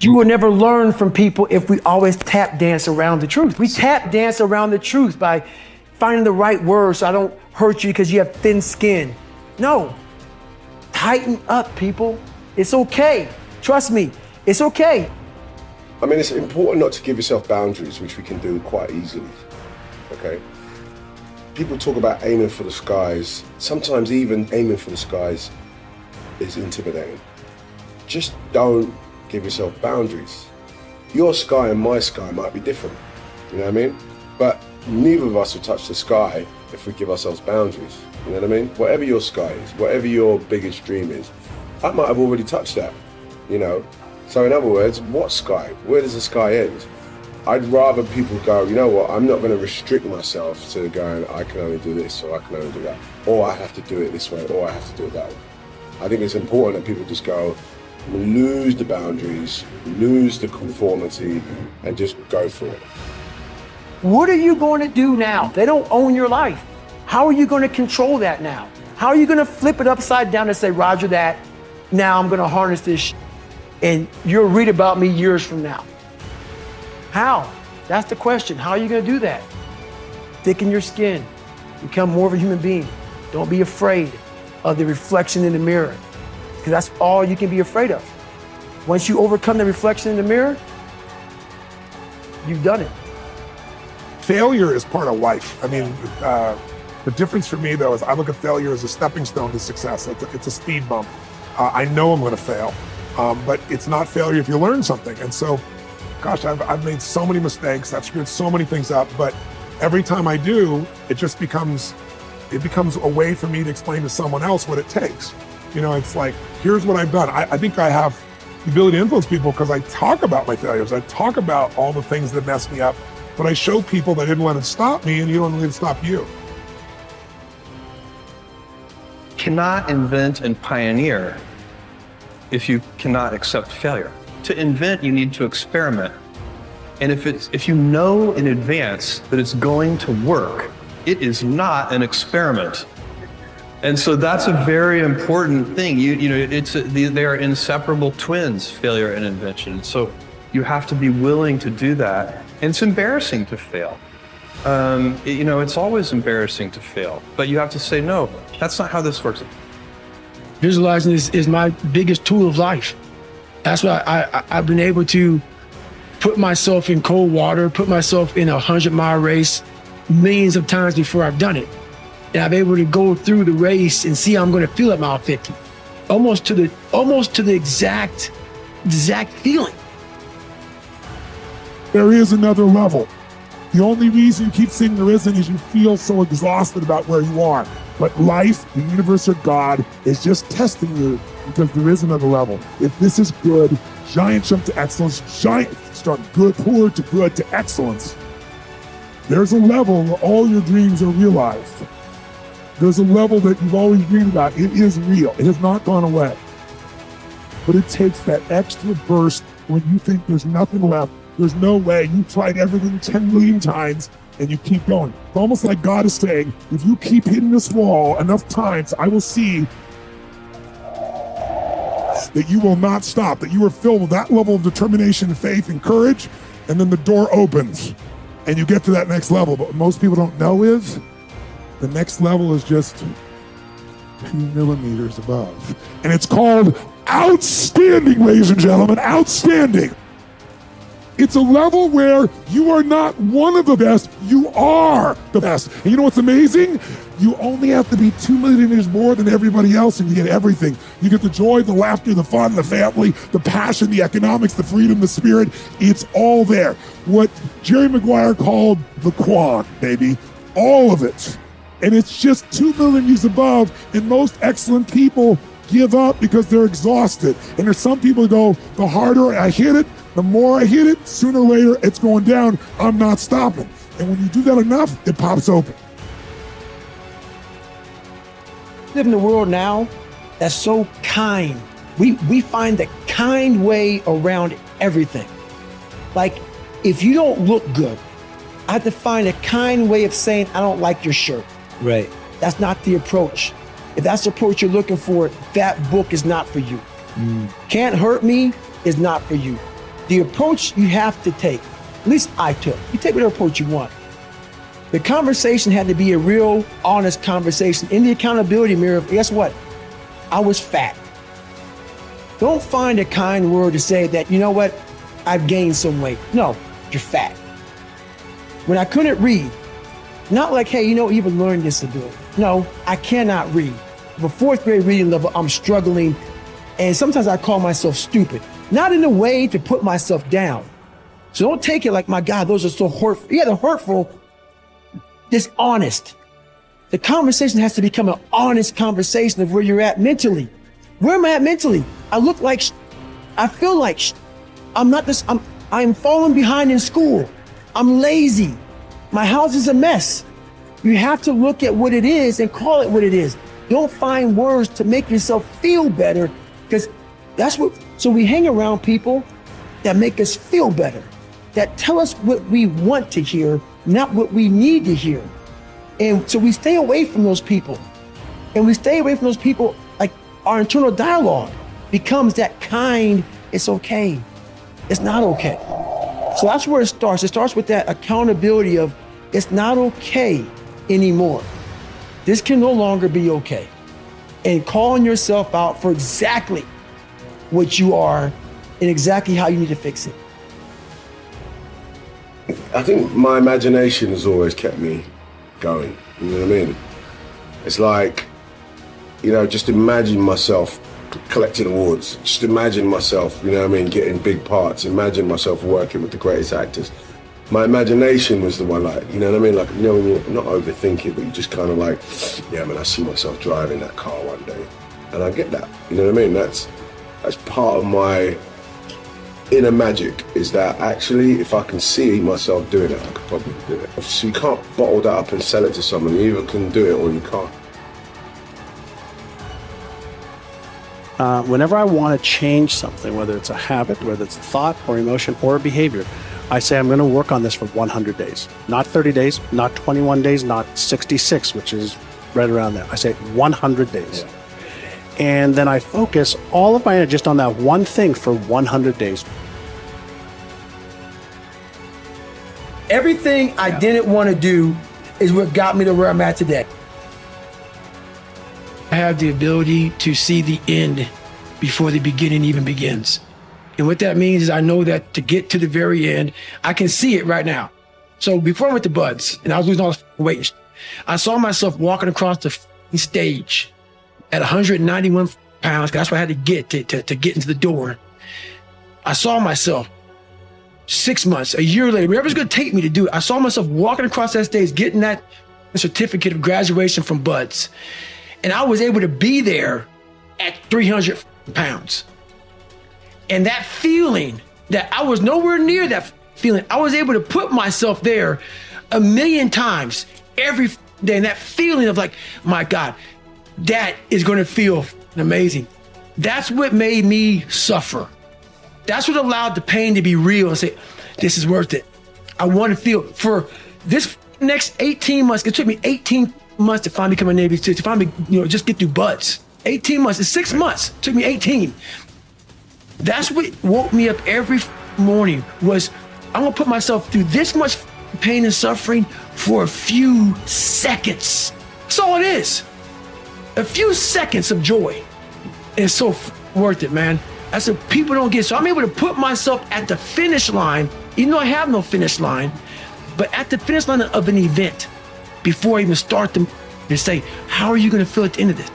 You will never learn from people if we always tap dance around the truth. We tap dance around the truth by finding the right words so I don't hurt you because you have thin skin. No, tighten up, people. It's okay. Trust me, it's okay. I mean, it's important not to give yourself boundaries, which we can do quite easily, okay? People talk about aiming for the skies. Sometimes even aiming for the skies is intimidating. Just don't give yourself boundaries. Your sky and my sky might be different, you know what I mean? But neither of us will touch the sky if we give ourselves boundaries, you know what I mean? Whatever your sky is, whatever your biggest dream is, I might have already touched that, you know? So in other words, what sky? Where does the sky end? I'd rather people go, you know what, I'm not going to restrict myself to going, I can only do this or I can only do that, or I have to do it this way or I have to do it that way. I think it's important that people just go, lose the boundaries, lose the conformity, and just go for it. What are you going to do now? They don't own your life. How are you going to control that now? How are you going to flip it upside down and say, Roger that, now I'm going to harness this and you'll read about me years from now? How? That's the question. How are you going to do that? Thicken your skin. Become more of a human being. Don't be afraid of the reflection in the mirror, because that's all you can be afraid of. Once you overcome the reflection in the mirror, you've done it. Failure is part of life. I mean, the difference for me though is I look at failure as a stepping stone to success. It's a speed bump. I know I'm going to fail, but it's not failure if you learn something. And so, gosh, I've made so many mistakes. I've screwed so many things up, but every time I do, it just becomes a way for me to explain to someone else what it takes. You know, it's like, here's what I've done. I think I have the ability to influence people because I talk about my failures. I talk about all the things that messed me up, but I show people that I didn't let it stop me, and you don't let it stop you. Cannot invent and pioneer if you cannot accept failure. To invent, you need to experiment. And if you know in advance that it's going to work, it is not an experiment. And so that's a very important thing. They are inseparable twins, failure and invention. So you have to be willing to do that. And it's embarrassing to fail. It's always embarrassing to fail, but you have to say, no, that's not how this works. Visualizing is my biggest tool of life. That's why I've been able to put myself in cold water, put myself in a 100-mile race millions of times before I've done it. And I'm able to go through the race and see how I'm going to feel at mile 50, almost to the exact feeling. There is another level. The only reason you keep saying there isn't is you feel so exhausted about where you are. But life, the universe, or God is just testing you because there is another level. If this is good, giant jump to excellence, giant start poor to good to excellence. There's a level where all your dreams are realized. There's a level that you've always dreamed about. It is real. It has not gone away. But it takes that extra burst when you think there's nothing left. There's no way. You've tried everything 10 million times and you keep going. It's almost like God is saying, if you keep hitting this wall enough times, I will see that you will not stop, that you are filled with that level of determination, faith, and courage, and then the door opens and you get to that next level. But what most people don't know is the next level is just 2 millimeters above. And it's called outstanding, ladies and gentlemen, outstanding. It's a level where you are not one of the best, you are the best. And you know what's amazing? You only have to be 2 millimeters more than everybody else and you get everything. You get the joy, the laughter, the fun, the family, the passion, the economics, the freedom, the spirit. It's all there. What Jerry Maguire called the quad, baby. All of it. And it's just 2 millimeters above, and most excellent people give up because they're exhausted. And there's some people who go, the harder I hit it, the more I hit it, sooner or later it's going down. I'm not stopping. And when you do that enough, it pops open. We live in a world now that's so kind. We find the kind way around everything. Like, if you don't look good, I have to find a kind way of saying, I don't like your shirt. Right. That's not the approach. If that's the approach you're looking for, that book is not for you. Can't Hurt Me is not for you. the approach you have to take, at least I took, you take whatever approach you want. The conversation had to be a real, honest conversation in the accountability mirror of, guess what? I was fat. Don't find a kind word to say that, you know what? I've gained some weight. No, you're fat. When I couldn't read, not like, hey, you've a learning disability. No, I cannot read. The fourth grade reading level, I'm struggling. And sometimes I call myself stupid. Not in a way to put myself down. So don't take it like, my God, those are so hurtful. Yeah, they're hurtful, dishonest. The conversation has to become an honest conversation of where you're at mentally. Where am I at mentally? I look like I feel like I'm not this, I'm falling behind in school. I'm lazy. My house is a mess. You have to look at what it is and call it what it is. Don't find words to make yourself feel better, because so we hang around people that make us feel better, that tell us what we want to hear, not what we need to hear. And so we stay away from those people. And we stay away from those people, like our internal dialogue becomes that kind, it's okay. It's not okay. So that's where it starts. It starts with that accountability of, it's not okay anymore. This can no longer be okay. And calling yourself out for exactly what you are and exactly how you need to fix it. I think my imagination has always kept me going. You know what I mean? It's like, just imagine myself collecting awards. Just imagine myself, getting big parts. Imagine myself working with the greatest actors. My imagination was the one, when you're not overthinking, but you just kind of like, yeah, man, I see myself driving that car one day. And I get that, you know what I mean? That's part of my inner magic, is that actually, if I can see myself doing it, I could probably do it. So you can't bottle that up and sell it to someone. You either can do it or you can't. Whenever I want to change something, whether it's a habit, whether it's a thought or emotion or a behavior, I say I'm going to work on this for 100 days. Not 30 days, not 21 days, not 66, which is right around there. I say 100 days. Yeah. And then I focus all of my energy just on that one thing for 100 days. Everything I didn't want to do is what got me to where I'm at today. I have the ability to see the end before the beginning even begins. And what that means is I know that to get to the very end, I can see it right now. So before I went to Buds and I was losing all the weight, I saw myself walking across the stage at 191 pounds, because that's what I had to get to get into the door. I saw myself 6 months, a year later, whatever's gonna take me to do it, I saw myself walking across that stage, getting that certificate of graduation from Buds. And I was able to be there at 300 pounds. And that feeling, that I was nowhere near that feeling, I was able to put myself there 1,000,000 times every day. And that feeling of like, my God, that is going to feel amazing. That's what made me suffer. That's what allowed the pain to be real and say, this is worth it. I want to feel for this next 18 months. It took me 18 months to finally become a Navy SEAL, to finally, just get through Buds. 18 months, it's 6 months. It took me 18. That's what woke me up every morning, was I'm gonna put myself through this much pain and suffering for a few seconds. That's all it is. A few seconds of joy. And it's so worth it, man. That's what people don't get. So I'm able to put myself at the finish line, even though I have no finish line, but at the finish line of an event before I even start them, and say, how are you gonna feel at the end of this?